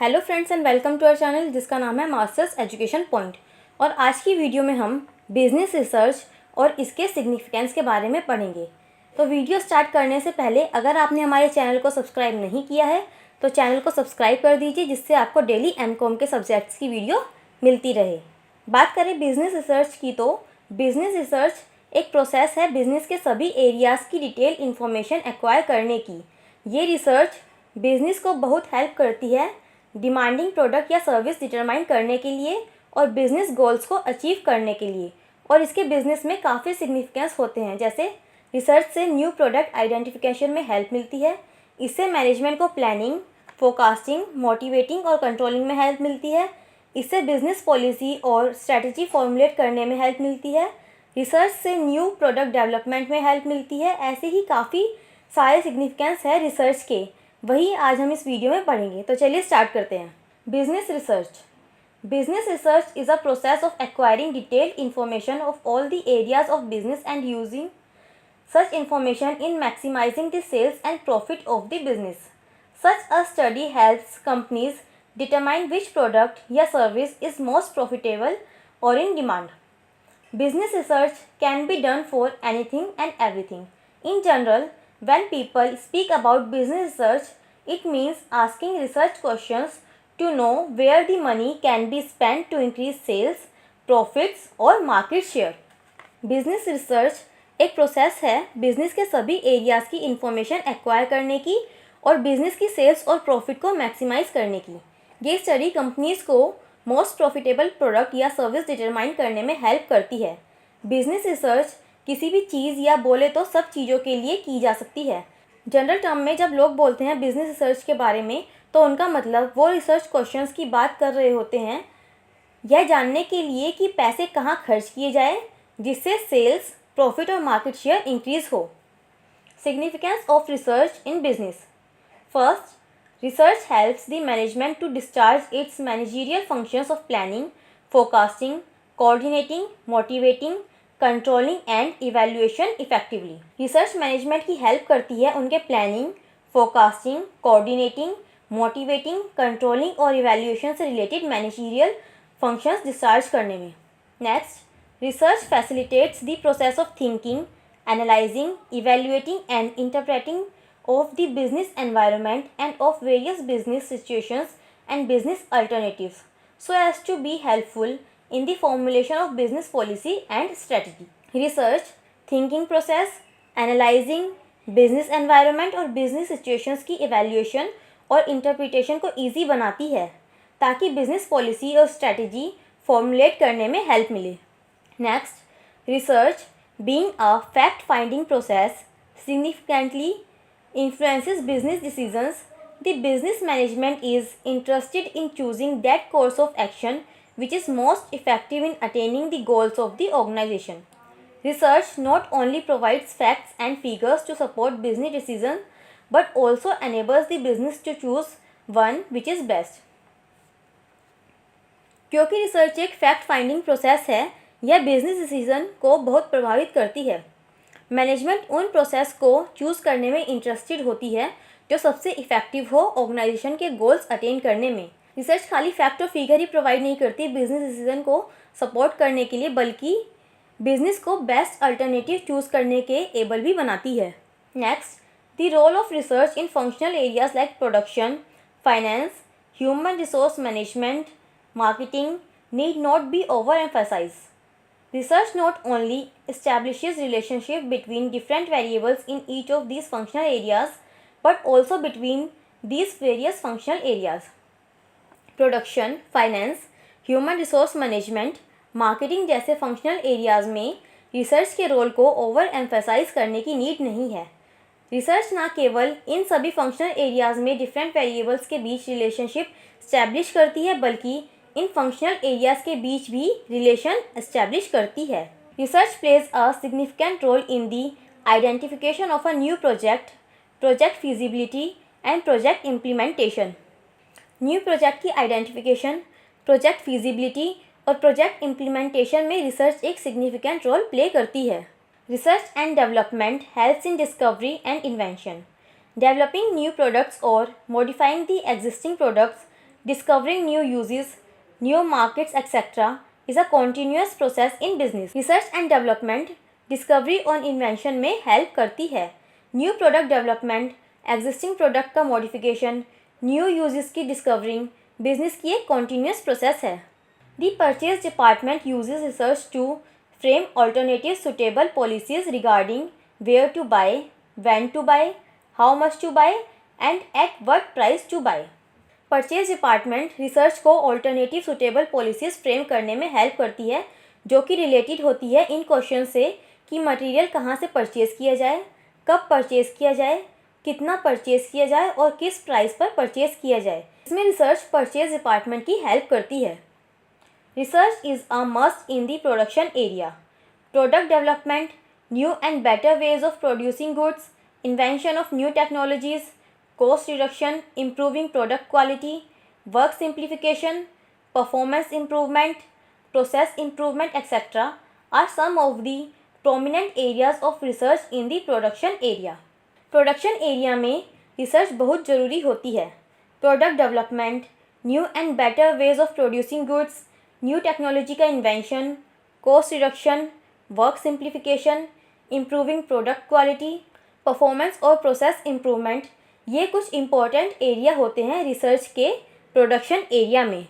Hello friends and welcome to our channel जिसका नाम है मास्टर्स एजुकेशन पॉइंट। और आज की वीडियो में हम बिजनेस रिसर्च और इसके सिग्निफिकेंस के बारे में पढ़ेंगे। तो वीडियो स्टार्ट करने से पहले अगर आपने हमारे चैनल को सब्सक्राइब नहीं किया है तो चैनल को सब्सक्राइब कर दीजिए, जिससे आपको डेली एमकॉम के सब्जेक्ट्स की वीडियो मिलती रहे। बात करें बिजनेस रिसर्च की, तो बिजनेस रिसर्च एक प्रोसेस है बिजनेस के सभी एरियाज़ की डिटेल इन्फॉर्मेशन एक्वायर करने की। ये रिसर्च बिजनेस को बहुत हेल्प करती है डिमांडिंग प्रोडक्ट या सर्विस डिटरमाइन करने के लिए और बिजनेस गोल्स को अचीव करने के लिए। और इसके बिजनेस में काफ़ी सिग्निफिकेंस होते हैं, जैसे रिसर्च से न्यू प्रोडक्ट आइडेंटिफिकेशन में हेल्प मिलती है, इससे मैनेजमेंट को प्लानिंग, फोरकास्टिंग, मोटिवेटिंग और कंट्रोलिंग में हेल्प मिलती है, इससे बिजनेस पॉलिसी और स्ट्रैटेजी फॉर्मुलेट करने में हेल्प मिलती है, रिसर्च से न्यू प्रोडक्ट डेवलपमेंट में हेल्प मिलती है। ऐसे ही काफ़ी सारे सिग्निफिकेंस है रिसर्च के, वही आज हम इस वीडियो में पढ़ेंगे। तो चलिए स्टार्ट करते हैं। Business research is a process of acquiring detailed information of all the areas of business and using such information in maximizing the sales and profit of the business. Such a study helps companies determine which product या service is most profitable or in demand. Business research can be done for anything and everything. In general, when people speak about business research, it means asking research questions to know where the money can be spent to increase sales, profits or market share. Business research एक process है business के सभी areas की information acquire करने की और business की sales और प्रॉफिट को मैक्सिमाइज करने की। ये स्टडी कंपनीज़ को मोस्ट प्रॉफिटेबल प्रोडक्ट या सर्विस डिटरमाइन करने में हेल्प करती है। बिजनेस रिसर्च किसी भी चीज़ या बोले तो सब चीज़ों के लिए की जा सकती है। जनरल टर्म में जब लोग बोलते हैं बिजनेस रिसर्च के बारे में, तो उनका मतलब वो रिसर्च क्वेश्चंस की बात कर रहे होते हैं यह जानने के लिए कि पैसे कहाँ खर्च किए जाए जिससे सेल्स, प्रॉफिट और मार्केट शेयर इंक्रीज हो। Significance of research in business. First, research helps the management to discharge its managerial functions of planning, forecasting, coordinating, motivating, controlling and evaluation effectively. Research management की help करती है उनके प्लानिंग, forecasting, coordinating, motivating, कंट्रोलिंग और इवैल्यूएशन से रिलेटेड मैनेजरियल फंक्शंस डिस्चार्ज करने में। Next, research facilitates the process of thinking, analyzing, evaluating and interpreting of the business environment and of various business situations and business alternatives so as to be helpful in the formulation of business policy and strategy. Research, thinking process, analyzing, business environment और business situations की evaluation और interpretation को easy बनाती है ताकि business policy और strategy formulate करने में help मिले। Next, research, being a fact-finding process, significantly influences business decisions. The business management is interested in choosing that course of action which is most effective in attaining the goals of the organization. Research not only provides facts and figures to support business decisions, but also enables the business to choose one which is best. क्योंकि research एक fact finding process है, यह business decision को बहुत प्रभावित करती है। Management उन प्रोसेस को चूज़ करने में इंटरेस्टेड होती है जो सबसे इफ़ेक्टिव हो ऑर्गेनाइजेशन के गोल्स अटेन करने में। रिसर्च खाली फैक्ट और फिगर ही प्रोवाइड नहीं करती बिजनेस डिसीजन को सपोर्ट करने के लिए, बल्कि बिजनेस को बेस्ट अल्टरनेटिव चूज़ करने के एबल भी बनाती है। Next, the role of research in functional areas like production, finance, human resource management, marketing need not be overemphasized. Research not only establishes relationship between different variables in each of these functional areas, but also between these various functional areas. Production, finance, human resource management, marketing जैसे functional areas में research के role को over emphasise करने की need नहीं है। Research ना केवल इन सभी फंक्शनल एरियाज़ में डिफरेंट वेरिएबल्स के बीच रिलेशनशिप स्टैब्लिश करती है, बल्कि इन फंक्शनल एरियाज़ के बीच भी रिलेशन एस्टैब्लिश करती है। Research plays a significant role in the identification of a new project, project feasibility and project implementation. New project की आइडेंटिफिकेशन, प्रोजेक्ट फिजिबिलिटी और प्रोजेक्ट इम्प्लीमेंटेशन में रिसर्च एक सिग्निफिकेंट रोल प्ले करती है। Research and development helps in discovery and invention. Developing new products or modifying the existing products discovering new uses, new markets, etc. is a continuous process in business. Research and development discovery और invention में help करती है. New product development, existing product का modification, new uses की discovering business की एक continuous process है. The purchase department uses research to frame alternative suitable policies regarding where to buy, when to buy, how much to buy and at what price to buy. Purchase department research को alternative suitable policies frame करने में help करती है, जो कि related होती है इन question से कि मटेरियल कहाँ से परचेज़ किया जाए, कब परचेज़ किया जाए, कितना परचेज़ किया जाए और किस प्राइस पर परचेज़ किया जाए. इसमें रिसर्च परचेज डिपार्टमेंट की हेल्प करती है. Research is a must in the production area. Product development, new and better ways of producing goods, invention of new technologies, cost reduction, improving product quality, work simplification, performance improvement, process improvement, etc. are some of the prominent areas of research in the production area. Production area में research बहुत ज़रूरी होती है. Product development, new and better ways of producing goods, new technology का invention, cost reduction, work simplification, improving product quality, performance और process improvement, ये कुछ important area होते हैं रिसर्च के प्रोडक्शन एरिया में.